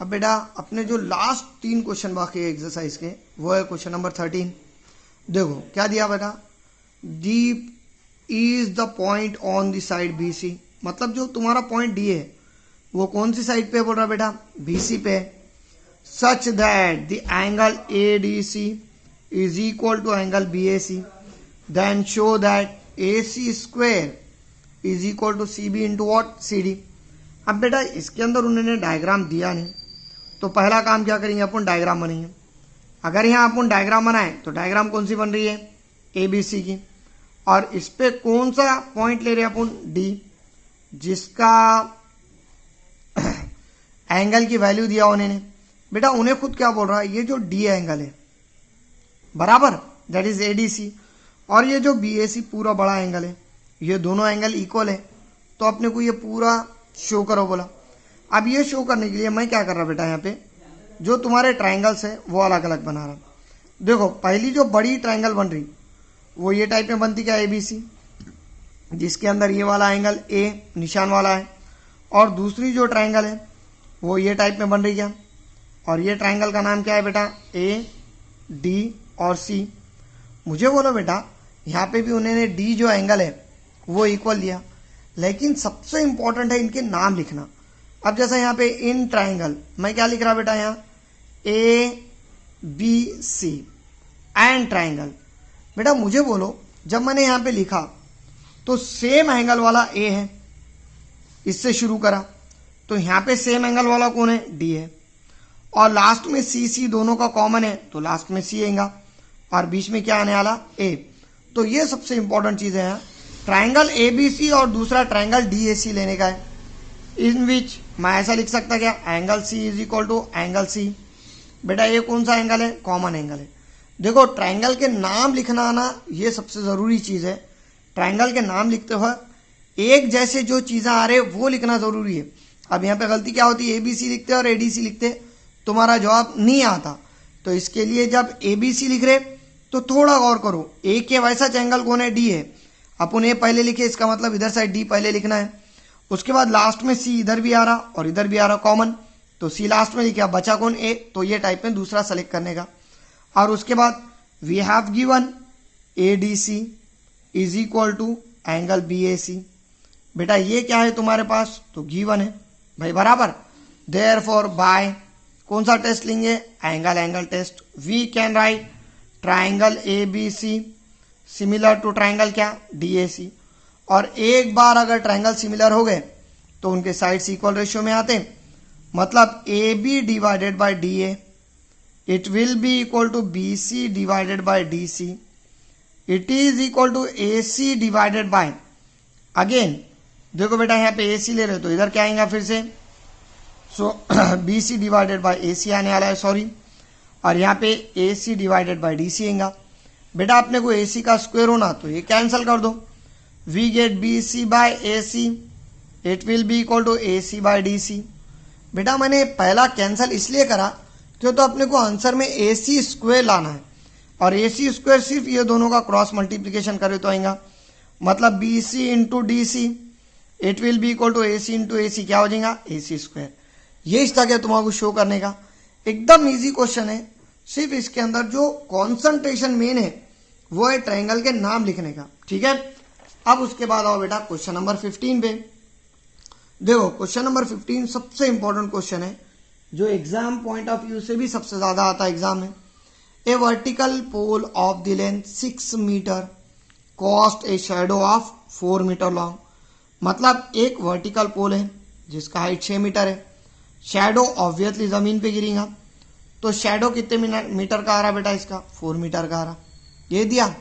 अब बेटा अपने जो लास्ट 3 क्वेश्चन बाकी है एक्सरसाइज के, वो है क्वेश्चन नंबर 13। देखो क्या दिया बेटा, D is the point on the side B C, मतलब जो तुम्हारा पॉइंट डी है वो कौन सी साइड पे बोल रहा बेटा, बी सी पे। Such that the angle A D C is equal to angle B A C, then show that A C square is equal to C B into what, C D. अब बेटा इसके अंदर उन्होंने diagram दिया नहीं, तो पहला काम क्या करेंगे अपन, डायग्राम बनाएंगे। अगर यहाँ अपन डायग्राम बनाए तो डायग्राम कौन सी बन रही है, ए बी सी की, और इस पे कौन सा पॉइंट ले रहे हैं अपन, डी, जिसका एंगल की वैल्यू दिया उन्होंने। बेटा उन्हें खुद क्या बोल रहा है, ये जो डी एंगल है बराबर, दैट इज एडीसी, और ये जो बीएसी पूरा बड़ा एंगल है, ये दोनों एंगल इक्वल है, तो अपने को ये पूरा शो करो बोला। अब ये शो करने के लिए मैं क्या कर रहा बेटा, यहाँ पे जो तुम्हारे ट्राइंगल्स है वो अलग अलग बना रहा। देखो पहली जो बड़ी ट्राइंगल बन रही वो ये टाइप में बनती क्या, एबीसी, जिसके अंदर ये वाला एंगल ए निशान वाला है, और दूसरी जो ट्राइंगल है वो ये टाइप में बन रही क्या, और ये ट्राइंगल का नाम क्या है बेटा, ए डी और सी। मुझे बोलो बेटा यहाँ पे भी उन्होंने डी जो एंगल है वो इक्वल लिया, लेकिन सबसे इंपॉर्टेंट है इनके नाम लिखना। अब जैसा यहाँ पे इन ट्राइंगल मैं क्या लिख रहा बेटा, यहाँ A B C and triangle. बेटा मुझे बोलो जब मैंने यहाँ पे लिखा तो सेम एंगल वाला ए है, इससे शुरू करा, तो यहाँ पे सेम एंगल वाला कौन है, डी है, और लास्ट में सी सी दोनों का कॉमन है, तो लास्ट में सी आएगा, और बीच में क्या आने वाला, ए। तो ये सबसे इंपॉर्टेंट चीज है, ट्राइंगल ए बी सी और दूसरा ट्राइंगल डी ए सी लेने का है, इन विच मैं ऐसा लिख सकता क्या, angle C is equal to angle C. बेटा ये कौन सा एंगल है, कॉमन एंगल है। देखो ट्राइंगल के नाम लिखना आना ये सबसे जरूरी चीज है। ट्राइंगल के नाम लिखते हुए एक जैसे जो चीजें आ रहे वो लिखना जरूरी है। अब यहाँ पे गलती क्या होती है, एबीसी लिखते और एडीसी लिखते तुम्हारा जवाब नहीं आता, तो इसके लिए जब एबीसी लिख रहे तो थोड़ा गौर करो, ए के वैसा एंगल कौन है, डी है, अपन ए पहले लिखे, इसका मतलब इधर साइड डी पहले लिखना है। उसके बाद लास्ट में सी इधर भी आ रहा और इधर भी आ रहा कॉमन, तो सी लास्ट में लिखा, बचा कौन, ए, तो ये टाइप में दूसरा सेलेक्ट करने का। और उसके बाद we have given A D C is equal to angle B A C. बेटा ये क्या है तुम्हारे पास, तो गिवन है भाई बराबर। देयरफॉर बाय कौन सा टेस्ट लेंगे, angle test. We can write triangle A B C similar to triangle क्या, डी ए सी। और एक बार अगर ट्राइंगल सिमिलर हो गए तो उनके साइड्स इक्वल रेशियो में आते, मतलब A B divided by D A, it will be equal to B C divided by D C, it is equal to A C divided by, again देखो बेटा यहाँ पे ए सी ले रहे हो तो इधर क्या आएगा फिर से, so B C divided by A C आने वाला है, सॉरी, और यहाँ पे A C divided by D C आएगा। बेटा अपने को ए सी का स्क्वायर होना तो ये कैंसिल कर दो, we get B C by A C, it will be equal to A C by D C. बेटा मैंने पहला कैंसिल इसलिए करा क्यों, तो अपने को आंसर में ए सी स्क्वायर लाना है, और ए सी स्क्वायर सिर्फ ये दोनों का क्रॉस मल्टीप्लीकेशन करे तो आएगा, मतलब B C into D C, it will be equal to A C into A C, क्या हो जाएगा, ए सी स्क्वायर। ये इस तरह तुम्हारा शो करने का एकदम इजी क्वेश्चन है। सिर्फ इसके अंदर जो कॉन्सेंट्रेशन मेन है वो है ट्राइंगल के नाम लिखने का, ठीक है। अब उसके बाद आओ बेटा क्वेश्चन नंबर 15 पे। देखो क्वेश्चन नंबर 15 सबसे इंपॉर्टेंट क्वेश्चन है, जो एग्जाम पॉइंट ऑफ व्यू से भी सबसे ज्यादा आता है एग्जाम में। A vertical pole of the length 6 metre cast a shadow of 4 metre long, मतलब एक वर्टिकल पोल है जिसका हाइट 6 मीटर है, शेडो ऑब्वियसली जमीन पे गिरेगा, तो शेडो कितने मीटर का आ रहा बेटा, इसका 4 मीटर का आ रहा, ये दिया।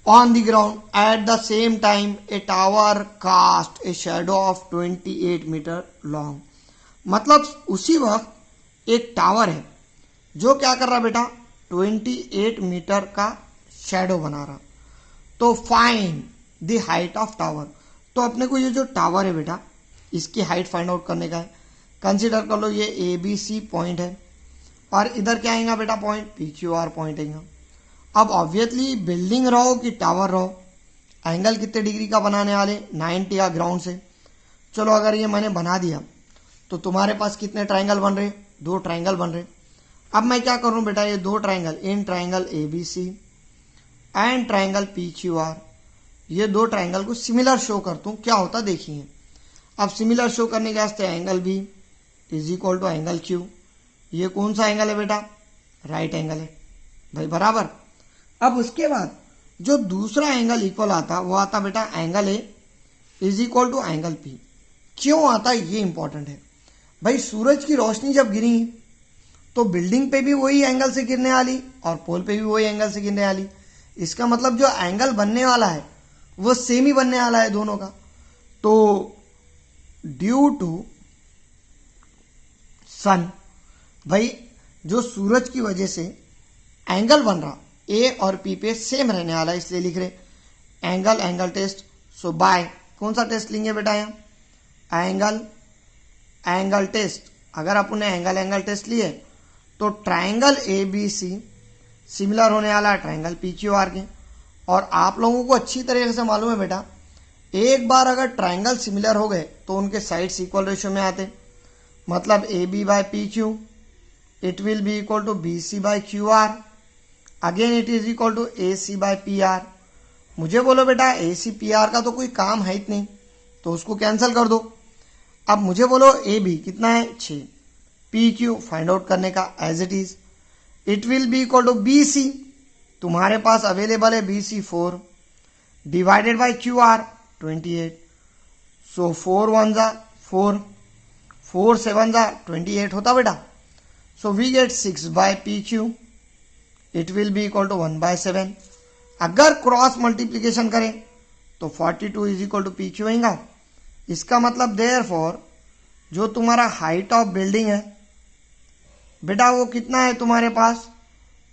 On the ground at the same time a tower cast a shadow of 28 metre long, मतलब उसी वक्त एक टावर है जो क्या कर रहा बेटा, 28 मीटर का शेडो बना रहा, तो find the height of tower. तो अपने को ये जो टावर है बेटा इसकी हाइट फाइंड आउट करने का है। कंसीडर कर लो ये ए बी सी पॉइंट है, और इधर क्या आएगा बेटा, point P Q R point आएगा। अब ऑब्वियसली बिल्डिंग रहो कि टावर रहो, एंगल कितने डिग्री का बनाने वाले, 90 या ग्राउंड से। चलो अगर ये मैंने बना दिया तो तुम्हारे पास कितने ट्राइंगल बन रहे? 2 ट्राइंगल बन रहे। अब मैं क्या करूं बेटा, ये 2 triangle in triangle ABC and triangle PQR, ये 2 ट्राइंगल को सिमिलर शो करता हूं, क्या होता देखिए। अब सिमिलर शो करने के वास्ते angle B is equal to angle Q, ये कौन सा एंगल है बेटा? राइट एंगल है भाई, बराबर। अब उसके बाद जो दूसरा एंगल इक्वल आता वो आता बेटा angle A is equal to angle P। क्यों आता ये इंपॉर्टेंट है भाई, सूरज की रोशनी जब गिरी तो बिल्डिंग पे भी वही एंगल से गिरने वाली और पोल पे भी वही एंगल से गिरने वाली। इसका मतलब जो एंगल बनने वाला है वो सेम ही बनने वाला है दोनों का। तो ड्यू टू सन, भाई जो सूरज की वजह से एंगल बन रहा ए और पी पे सेम रहने वाला है, इसलिए लिख रहे एंगल टेस्ट। सो बाय कौन सा टेस्ट लेंगे बेटा? यहाँ एंगल टेस्ट। अगर अपन ने एंगल टेस्ट लिए तो ट्राइंगल ABC सिमिलर होने वाला है ट्राइंगल PQR के। और आप लोगों को अच्छी तरीके से मालूम है बेटा, एक बार अगर ट्राइंगल सिमिलर हो गए तो उनके साइड्स इक्वल रेशियो में आते। मतलब AB by PQ it will be equal to BC by QR, again it is equal to AC by PR। मुझे बोलो बेटा AC PR का तो कोई काम है ही नहीं, तो उसको कैंसिल कर दो। अब मुझे बोलो AB कितना है? 6, PQ फाइंड आउट करने का as it is, it will be equal to BC, तुम्हारे पास अवेलेबल है BC 4 divided by QR 28। So 4 1 जा 4, 4 7 जा 28 होता बेटा। So we get 6 by PQ, it will be equal to 1 by 7। अगर क्रॉस मल्टीप्लीकेशन करें तो 42 इज इक्वल टू PQ आएगा। इसका मतलब देयरफॉर जो तुम्हारा हाइट ऑफ बिल्डिंग है बेटा वो कितना है तुम्हारे पास?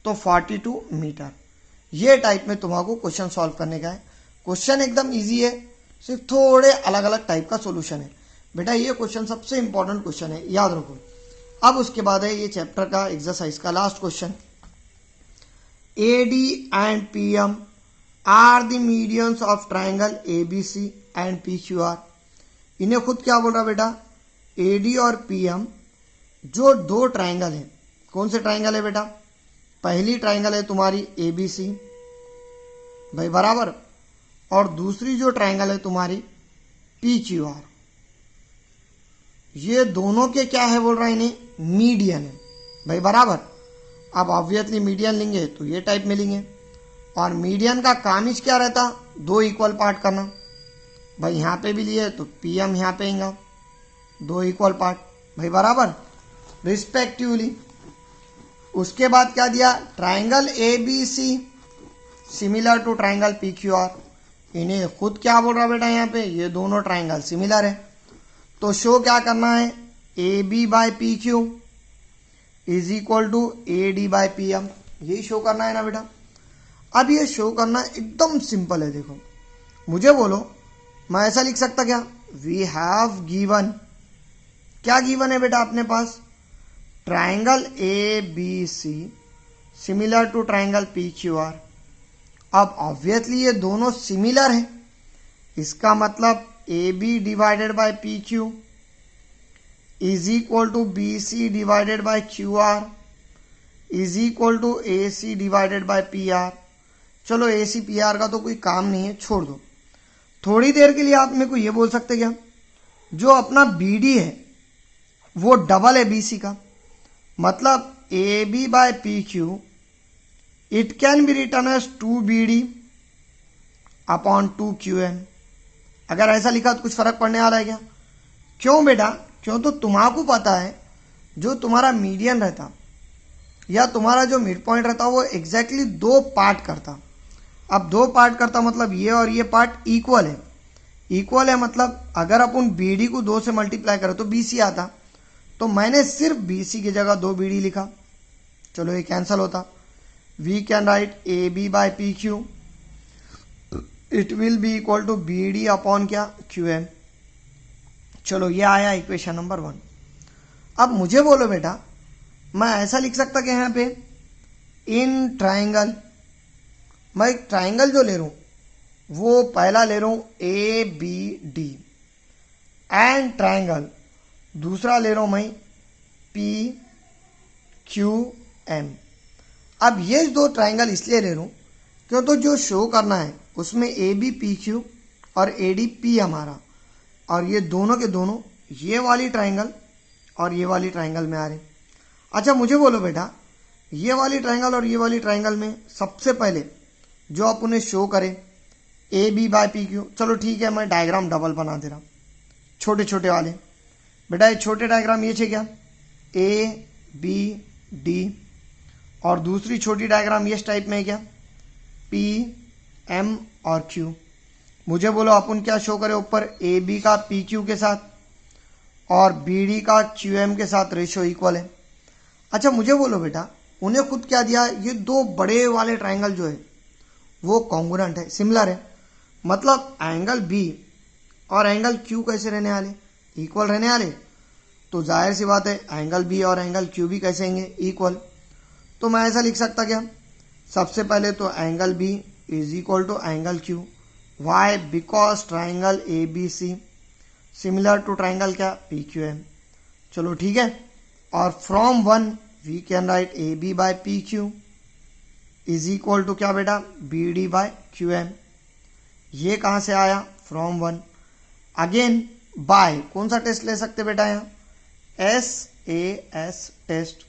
तो 42 मीटर। ये टाइप में तुम्हारा क्वेश्चन सॉल्व करने का है। क्वेश्चन एकदम इजी है, सिर्फ थोड़े अलग अलग टाइप का सॉल्यूशन है बेटा। ये क्वेश्चन सबसे इंपॉर्टेंट क्वेश्चन है, याद रखो। अब उसके बाद है ये चैप्टर का एक्सरसाइज का last question. AD and PM are the medians of triangle ABC and PQR। इन्हें खुद क्या बोल रहा बेटा? AD और PM जो 2 ट्राइंगल है, कौन से ट्राइंगल है बेटा? पहली ट्राइंगल है तुम्हारी ABC भाई, बराबर। और दूसरी जो ट्राइंगल है तुम्हारी PQR, ये दोनों के क्या है बोल रहा है? इन्हें मीडियन है भाई, बराबर। अब ऑब्वियसली मीडियन लेंगे तो ये टाइप में लेंगे, और मीडियन का काम ही क्या रहता? 2 इक्वल पार्ट करना भाई। यहाँ पे भी लिए तो PM यहाँ पे आएगा, 2 इक्वल पार्ट भाई, बराबर रिस्पेक्टिवली। उसके बाद क्या दिया? Triangle ABC similar to triangle PQR। इन्हें खुद क्या बोल रहा बेटा यहाँ पे? ये दोनों ट्राइंगल सिमिलर है, तो शो क्या करना है? AB by PQ is equal to AD by PM, यही शो करना है ना बेटा। अब ये शो करना एकदम सिंपल है। देखो मुझे बोलो, मैं ऐसा लिख सकता क्या? वी हैव गिवन, क्या गिवन है बेटा अपने पास? Triangle ABC similar to triangle PQR। अब ऑब्वियसली ये दोनों सिमिलर है, इसका मतलब AB divided by PQ is equal to BC divided by QR is equal to AC divided by PR। चलो AC PR का तो कोई काम नहीं है, छोड़ दो। थोड़ी देर के लिए आप मेरे को ये बोल सकते क्या, जो अपना BD है वो डबल है BC का, मतलब AB by PQ it can be return as 2BD upon 2QM। अगर ऐसा लिखा तो कुछ फर्क पड़ने वाला है क्या? क्यों बेटा? क्यों तो तुम्हारा पता है जो तुम्हारा मीडियन रहता या तुम्हारा जो मिड पॉइंट रहता वो एग्जैक्टली 2 पार्ट करता। अब 2 पार्ट करता मतलब ये और ये पार्ट इक्वल है। इक्वल है मतलब अगर अपन BD को 2 से मल्टीप्लाई करें तो BC आता, तो मैंने सिर्फ BC की जगह 2BD लिखा। चलो ये कैंसिल होता। We can write AB by PQ it will be equal to BD upon क्या? QM। चलो ये आया इक्वेशन नंबर 1। अब मुझे बोलो बेटा, मैं ऐसा लिख सकता कि यहाँ पे इन ट्राइंगल, मैं एक ट्राइंगल जो ले रहा हूँ वो पहला ले रहा हूँ ABD एंड ट्राइंगल दूसरा ले रहा हूं मैं पी क्यू एम। अब ये दो ट्राइंगल इसलिए ले रहा हूं क्यों, तो जो शो करना है उसमें ए बी पी क्यू और ए डी पी हमारा, और ये दोनों के दोनों ये वाली ट्राइंगल और ये वाली ट्राइंगल में आ रहे। अच्छा मुझे बोलो बेटा, ये वाली ट्राइंगल और ये वाली ट्राइंगल में सबसे पहले जो आप उन्हें शो करें A B by P Q, चलो ठीक है मैं डायग्राम डबल बना दे रहा हूँ, छोटे छोटे वाले। बेटा ये छोटे डायग्राम ये छे क्या, ए बी डी, और दूसरी छोटी डायग्राम ये टाइप में है क्या, पी एम और क्यू। मुझे बोलो अपन क्या शो करें ऊपर, ए बी का पी क्यू के साथ और बी डी का क्यू एम के साथ रेशियो इक्वल है। अच्छा मुझे बोलो बेटा, उन्हें खुद क्या दिया, ये दो बड़े वाले ट्राइंगल जो है वो कॉन्ग्रुएंट है, सिमिलर है, मतलब एंगल बी और एंगल क्यू कैसे रहने वाले, इक्वल रहने वाले। तो जाहिर सी बात है एंगल बी और एंगल क्यू भी कैसे होंगे, इक्वल। तो मैं ऐसा लिख सकता क्या, सबसे पहले तो angle B is equal to angle Q, why because triangle A B C similar to triangle क्या, पी क्यू एम। चलो ठीक है, और from one we can write A B by P Q is equal to क्या बेटा, B D by Q M. ये कहाँ से आया, फ्रॉम वन। अगेन बाय कौन सा टेस्ट ले सकते बेटा, यहाँ S A S test.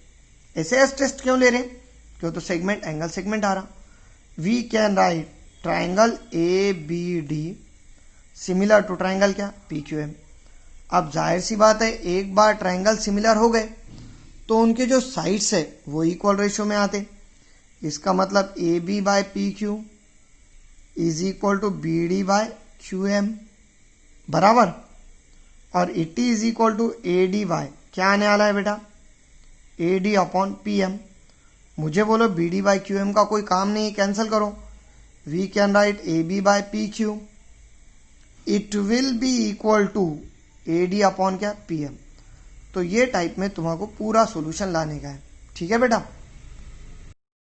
S A S test क्यों ले रहे हैं, क्यों तो सेगमेंट एंगल सेगमेंट आ रहा। We can write triangle A B D similar to triangle क्या, पी क्यू एम। अब जाहिर सी बात है एक बार ट्राइंगल सिमिलर हो गए तो उनके जो साइड्स है वो इक्वल रेशियो में आते। इसका मतलब A B by P Q is equal to B D by Q M बराबर, और it is equal to A D by क्या आने वाला है बेटा, A D upon P M. मुझे बोलो B D by Q M का कोई काम नहीं, कैंसिल करो। We can write A B by P Q, it will be equal to A D upon क्या, पी एम। तो ये टाइप में तुम्हारे पूरा सोल्यूशन लाने का है, ठीक है बेटा।